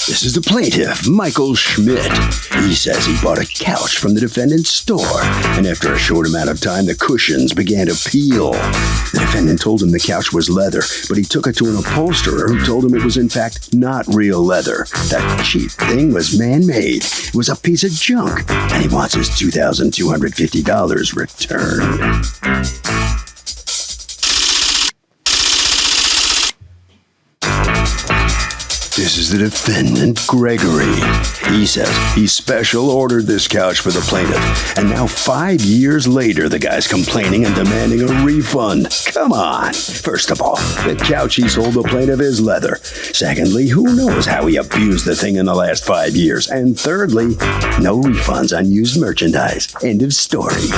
This is the plaintiff, Michael Schmidt. He says he bought a couch from the defendant's store, and after a short amount of time, the cushions began to peel. The defendant told him the couch was leather, but he took it to an upholsterer who told him it was in fact not real leather. That cheap thing was man-made. It was a piece of junk, and he wants his $2,250 returned. This is the defendant, Gregory. He says he special ordered this couch for the plaintiff, and now 5 years later, the guy's complaining and demanding a refund. Come on. First of all, the couch he sold the plaintiff is leather. Secondly, who knows how he abused the thing in the last 5 years? And thirdly, no refunds on used merchandise. End of story.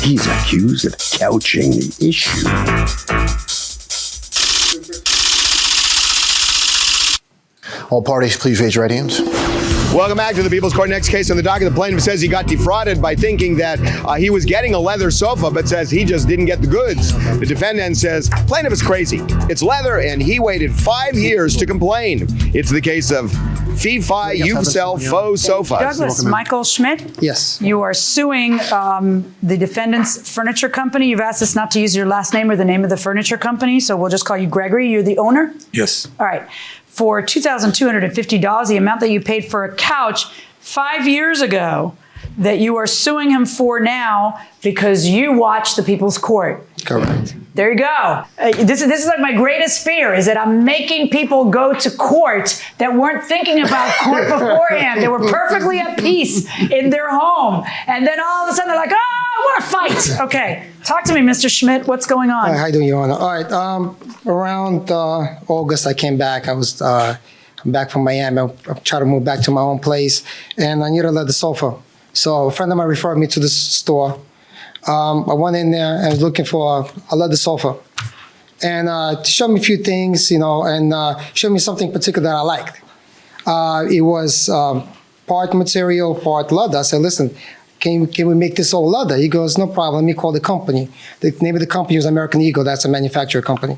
He's accused of couching the issue. All parties, please raise your right hands. Welcome back to the People's Court. Next case on the docket. The plaintiff says he got defrauded by thinking that he was getting a leather sofa, but says he just didn't get the goods. The defendant says plaintiff is crazy. It's leather, and he waited 5 years to complain. It's the case of fee-fi, you sell faux sofas. Douglas, Michael Schmidt? Yes. You are suing the defendant's furniture company. You've asked us not to use your last name or the name of the furniture company, so we'll just call you Gregory. You're the owner? Yes. All right. For $2,250, the amount that you paid for a couch 5 years ago that you are suing him for now because you watched the People's Court. Correct. There you go. This is like my greatest fear, is that I'm making people go to court that weren't thinking about court beforehand. They were perfectly at peace in their home. And then all of a sudden they're like, oh, I want to fight. Okay. Talk to me, Mr. Schmidt. What's going on? How you doing, Your Honor? All right. Around August, I came back. I'm back from Miami. I'm trying to move back to my own place, and I needed a leather sofa. So a friend of mine referred me to this store. I went in there and was looking for a leather sofa, and showed me a few things, you know, and showed me something particular that I liked. It was part material, part leather. I said, listen, can we make this all leather? He goes, no problem. Let me call the company. The name of the company was American Eagle. That's a manufacturer company.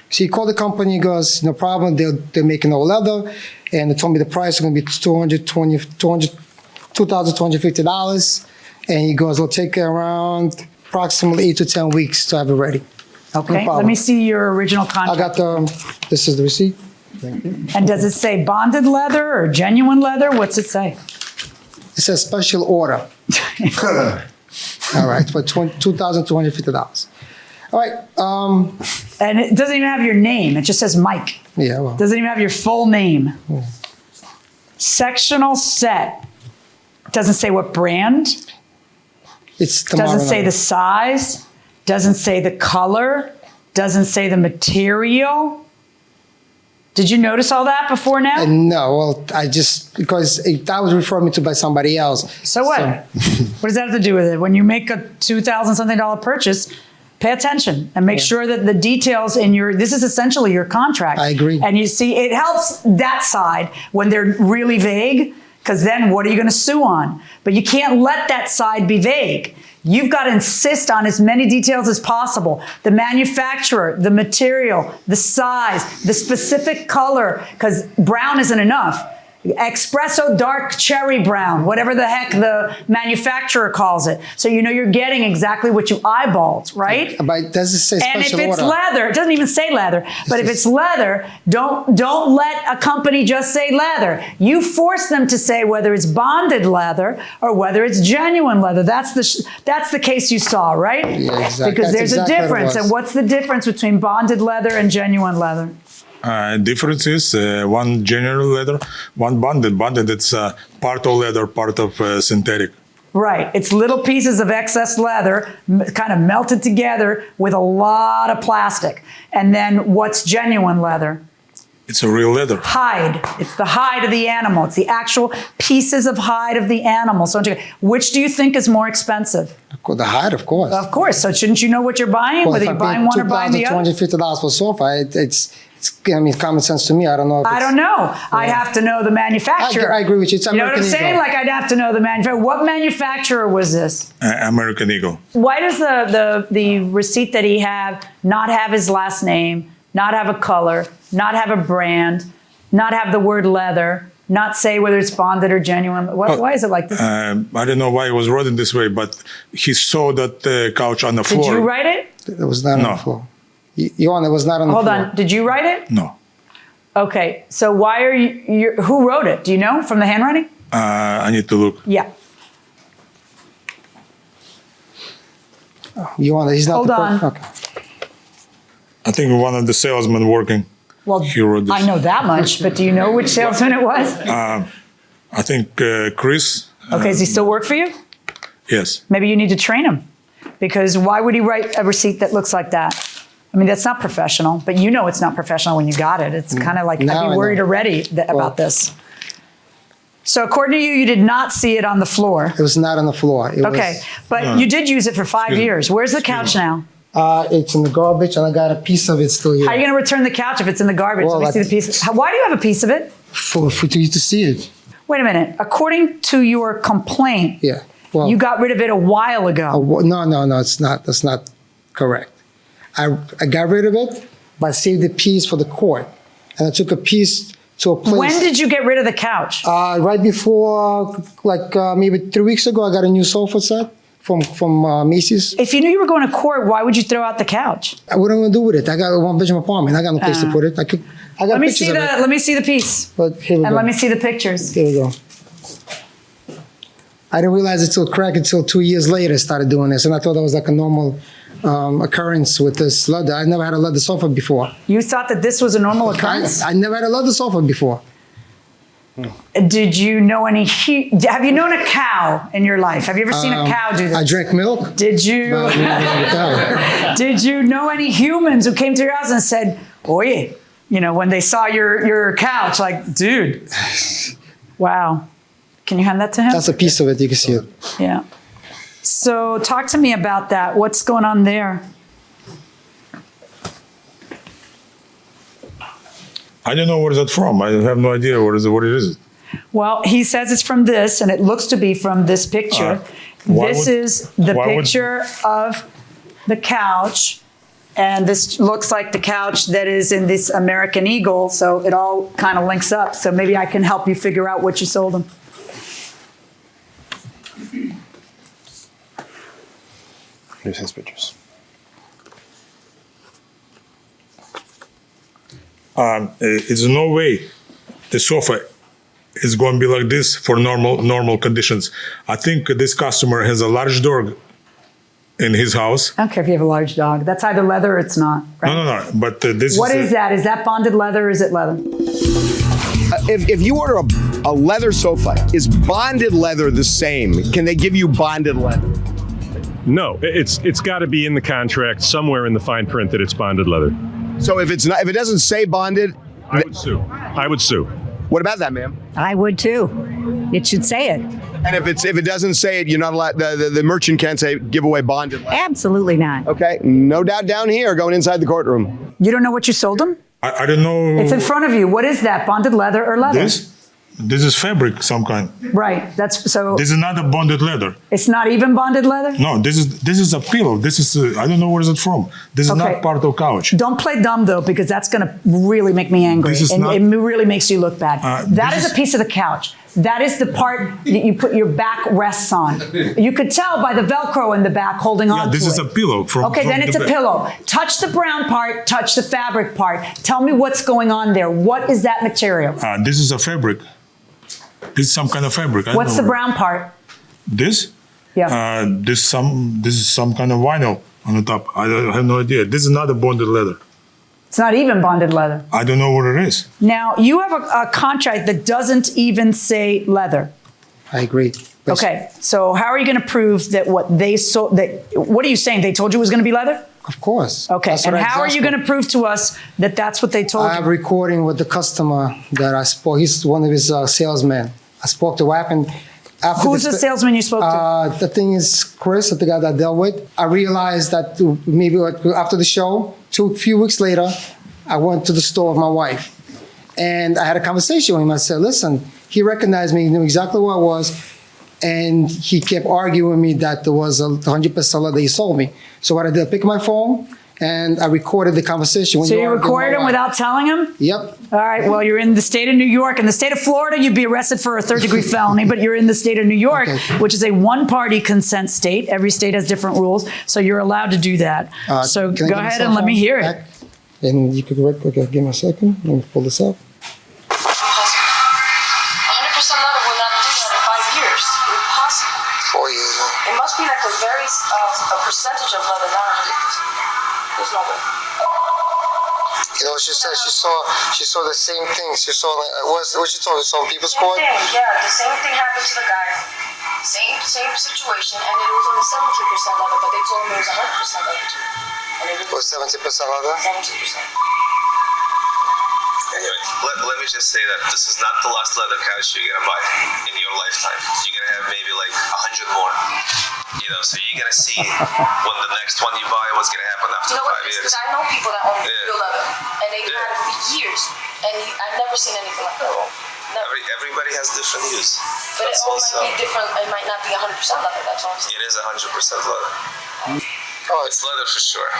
So he called the company. He goes, no problem. They're making all leather. And they told me the price is going to be $2,250. And he goes, it'll take around approximately 8 to 10 weeks to have it ready. Okay. No Let me see your original contract. I got this is the receipt. Thank you. And does it say bonded leather or genuine leather? What's it say? It says special order. All right, for $2,250. All right. And it doesn't even have your name. It just says Mike. Yeah, well. Doesn't even have your full name. Sectional set. Doesn't say what brand. It's doesn't say the size. Doesn't say the color. Doesn't say the material. Did you notice all that before now? No, well, because that was referred me to by somebody else. So what? What does that have to do with it? When you make a $2,000-something purchase, pay attention and make sure that the details in this is essentially your contract. I agree. And you see, it helps that side when they're really vague, because then what are you going to sue on? But you can't let that side be vague. You've got to insist on as many details as possible. The manufacturer, the material, the size, the specific color, because brown isn't enough. Espresso dark cherry brown, whatever the heck the manufacturer calls it. So you know you're getting exactly what you eyeballed, right? But does it say special order? And if it's leather, it doesn't even say leather, but if it's leather, don't let a company just say leather. You force them to say whether it's bonded leather or whether it's genuine leather. That's the case you saw, right? Yeah, exactly. Because there's exactly a difference. And what's the difference between bonded leather and genuine leather? Difference is one genuine leather, one bonded. Bonded, it's part of leather, part of synthetic. Right. It's little pieces of excess leather kind of melted together with a lot of plastic. And then what's genuine leather? It's a real leather. Hide. It's the hide of the animal. It's the actual pieces of hide of the animal. So which do you think is more expensive? The hide, of course. Of course. So shouldn't you know what you're buying? Well, whether you're buying one or buying the other? $2,250 for a sofa, it's common sense to me. I don't know. I don't know. I have to know the manufacturer. I agree with you. It's you know what I'm American saying? Eagle. Like I'd have to know the manufacturer. What manufacturer was this? American Eagle. Why does the receipt that he have not have his last name, not have a color, not have a brand, not have the word leather, not say whether it's bonded or genuine? Why is it like this? I don't know why it was written this way, but he saw that couch on the floor. Did you write it? It was not on the floor. Your Honor, it was not on the floor. Hold on. Did you write it? No. Okay. So why are you, who wrote it? Do you know from the handwriting? I need to look. Yeah. Your Honor, he's not Hold the on. Okay. I think one of the salesmen working. Well, He wrote this. I know that much, but do you know which salesman it was? I think Chris. Okay. Does he still work for you? Yes. Maybe you need to train him, because why would he write a receipt that looks like that? I mean, that's not professional, but you know it's not professional when you got it. It's kind of like, Now I'd I be worried know. already about this. So according to you, you did not see it on the floor. It was not on the floor. It Okay, but you did use it for 5 years. Where's the couch now? It's in the garbage, and I got a piece of it still here. How are you going to return the couch if it's in the garbage? Well, Let me see the piece. Why do you have a piece of it? for you to see it. Wait a minute. According to your complaint, Yeah. Well, you got rid of it a while ago. no, it's not. That's not correct. I got rid of it, but I saved a piece for the court, and I took a piece to a place. When did you get rid of the couch? Right before, maybe 3 weeks ago, I got a new sofa set from Macy's. If you knew you were going to court, why would you throw out the couch? What am I gonna do with it? I got a one-bedroom apartment. I got no place to put it. I got Let me pictures see of it. Let me see the piece, But here we and go. let me see the pictures. Here we go. I didn't realize it till crack until 2 years later I started doing this, and I thought that was like a normal occurrence with this leather. I never had a leather sofa before. You thought that this was a normal occurrence? I never had a leather sofa before. Did you know any? Have you known a cow in your life? Have you ever seen a cow do this? I drank milk. Did you? But I never had a cow. Did you know any humans who came to your house and said, "Oye," when they saw your couch, like, dude, wow. Can you hand that to him? That's a piece of it. You can see it. Yeah. So talk to me about that. What's going on there? I don't know where is that from. I have no idea what it is. Well, he says it's from this, and it looks to be from this picture. This is the picture of the couch, and this looks like the couch that is in this American Eagle, so it all kind of links up. So maybe I can help you figure out what you sold him. Here's his pictures. It's no way the sofa is going to be like this for normal conditions. I think this customer has a large dog in his house. I don't care if you have a large dog. That's either leather or it's not. Right? No. But this What is is that? Is that bonded leather or is it leather? If you order a leather sofa, is bonded leather the same? Can they give you bonded leather? No, it's got to be in the contract somewhere in the fine print that it's bonded leather. So if it doesn't say bonded, I would sue. I would sue. what about that, ma'am? I would too. It should say it. And if it doesn't say it, you're not allowed. The merchant can't say give away bonded leather. Absolutely not. Okay, no doubt down here, going inside the courtroom. You don't know what you sold him? I don't know. It's in front of you. What is that? Bonded leather or leather? This is fabric, some kind. Right. That's so. This is not a bonded leather. It's not even bonded leather? No, this is a pillow. This is I don't know where is it from. This is Okay. not part of couch. Don't play dumb though, because that's going to really make me angry, This is and not- it really makes you look bad. That this is a is- piece of the couch. That is the part that you put your back rests on. You could tell by the Velcro in the back holding on Yeah, to this it. is a pillow from. Okay, from then the it's a back. pillow. Touch the brown part, touch the fabric part. Tell me what's going on there. What is that material? This is a fabric. This is some kind of fabric. I don't What's know the where- brown part? This? Yeah. This is some kind of vinyl on the top. I have no idea. This is not a bonded leather. It's not even bonded leather. I don't know what it is. Now, you have a contract that doesn't even say leather. I agree. But Okay, so how are you going to prove that what they sold, what are you saying? They told you it was going to be leather? Of course. Okay, That's and what I how are asked you for. going to prove to us that that's what they told I have you? recording with the customer that I spoke. He's one of his salesmen. I spoke to what happened after Who's the salesman you spoke to? The thing is, Chris, the guy that I dealt with. I realized that maybe after the show, a few weeks later, I went to the store with my wife, and I had a conversation with him. I said, "Listen," he recognized me, he knew exactly who I was, and he kept arguing with me that there was 100% leather he sold me. So what I did, I picked my phone and I recorded the conversation. When So you arguing recorded my him wife. without telling him? Yep. All right, well, you're in the state of New York. In the state of Florida, you'd be arrested for a third-degree felony, but you're in the state of New York, Okay. which is a one-party consent state. Every state has different rules, so you're allowed to do that. So Can I go get my ahead cell and let me phone hear back? it. And you could work. Okay, give me a second. Let me pull this up. 100% leather will not do that in 5 years. Impossible. 4 years. It must be like a very a percentage of leather, not 100%. There's no way. You know what she said? She saw the same thing. She saw like what she told me. Saw people's Same court. thing, yeah. The same thing happened to the guy. Same situation, and it was only 70% leather, but they told him it was 100% leather too. And it Was 70% leather? 70%. Anyway, let me just say that this is not the last leather couch you're gonna buy in your lifetime. You're gonna have maybe like 100 more. You know, so you're gonna see when the next one you buy, what's gonna happen after You know what? 5 years. Because I know people that own Yeah. real leather, and they've had it for years, and I've never seen anything like that. Never. Everybody has different use. But it That's all also, might be different. It might not be 100% leather. That's all I'm saying. it is 100% leather. Oh, it's leather for sure.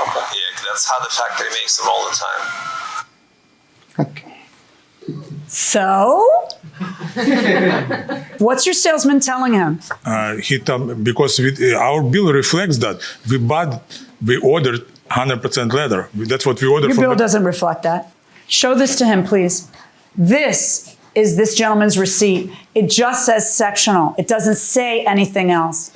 Okay. Yeah, that's how the factory makes them all the time. Okay. So? What's your salesman telling him? He told me, because our bill reflects that we ordered 100% leather. That's what we ordered. Your from bill the- doesn't reflect that. Show this to him, please. This is this gentleman's receipt. It just says sectional. It doesn't say anything else.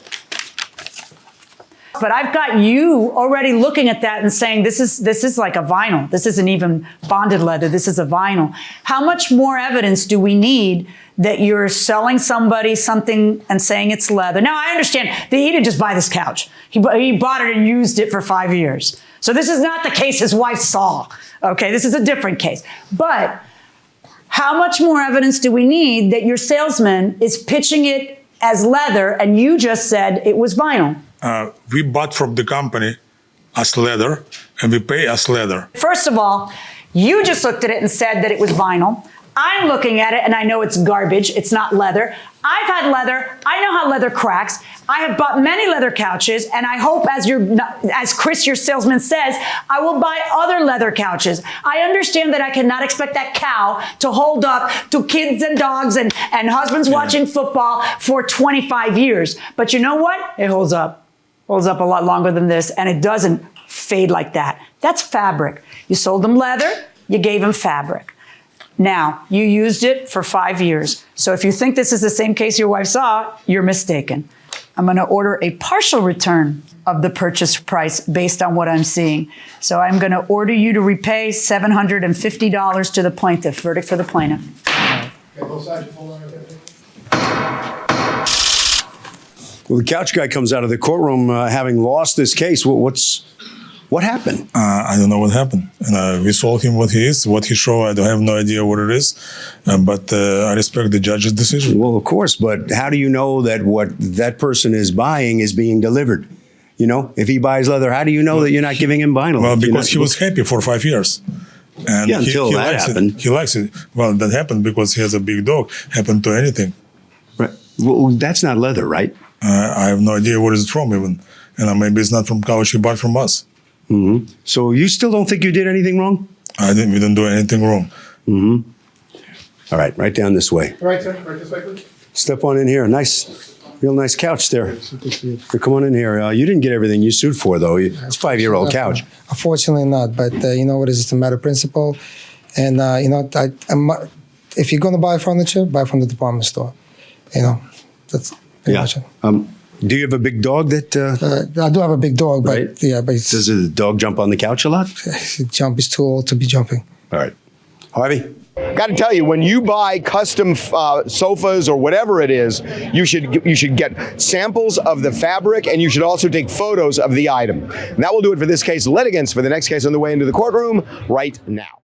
But I've got you already looking at that and saying, this is like a vinyl. This isn't even bonded leather. This is a vinyl. How much more evidence do we need that you're selling somebody something and saying it's leather? Now, I understand that he didn't just buy this couch. He bought it and used it for 5 years. So this is not the case his wife saw. Okay, this is a different case. But how much more evidence do we need that your salesman is pitching it as leather and you just said it was vinyl? We bought from the company as leather, and we pay as leather. First of all, you just looked at it and said that it was vinyl. I'm looking at it and I know it's garbage. It's not leather. I've had leather. I know how leather cracks. I have bought many leather couches, and I hope, as Chris, your salesman, says, I will buy other leather couches. I understand that I cannot expect that cow to hold up to kids and dogs and husbands watching football for 25 years. But you know what? It holds up. Holds up a lot longer than this, and it doesn't fade like that. That's fabric. You sold them leather, you gave them fabric. Now, you used it for 5 years. So if you think this is the same case your wife saw, you're mistaken. I'm going to order a partial return of the purchase price based on what I'm seeing. So I'm going to order you to repay $750 to the plaintiff. Verdict for the plaintiff. Well, the couch guy comes out of the courtroom having lost this case. What happened? I don't know what happened. And we sold him what he is, what he showed. I have no idea what it is. But I respect the judge's decision. Well, of course, but how do you know that what that person is buying is being delivered? You know, if he buys leather, how do you know that you're not giving him vinyl? Well, because he was happy for 5 years. And Yeah, until that likes happened. It. He likes it. Well, that happened because he has a big dog. Happened to anything. Right. Well, that's not leather, right? I have no idea where it's from even. And maybe it's not from couch he bought from us. Mm-hmm. So you still don't think you did anything wrong? We didn't do anything wrong. Mm-hmm. All right, right down this way. Right, sir. Right this way, please. Step on in here. Nice, real nice couch there. So come on in here. You didn't get everything you sued for, though. It's a 5-year-old couch. Unfortunately not, but you know what, it's a matter of principle. And you know, if you're going to buy furniture, buy from the department store. You know, that's pretty much it. Do you have a big dog that... I do have a big dog, but Right. yeah, but Does the dog jump on the couch a lot? jump is too old to be jumping. All right. Harvey? Got to tell you, when you buy custom sofas or whatever it is, you should get samples of the fabric, and you should also take photos of the item. And that will do it for this case. Litigants for the next case on the way into the courtroom right now.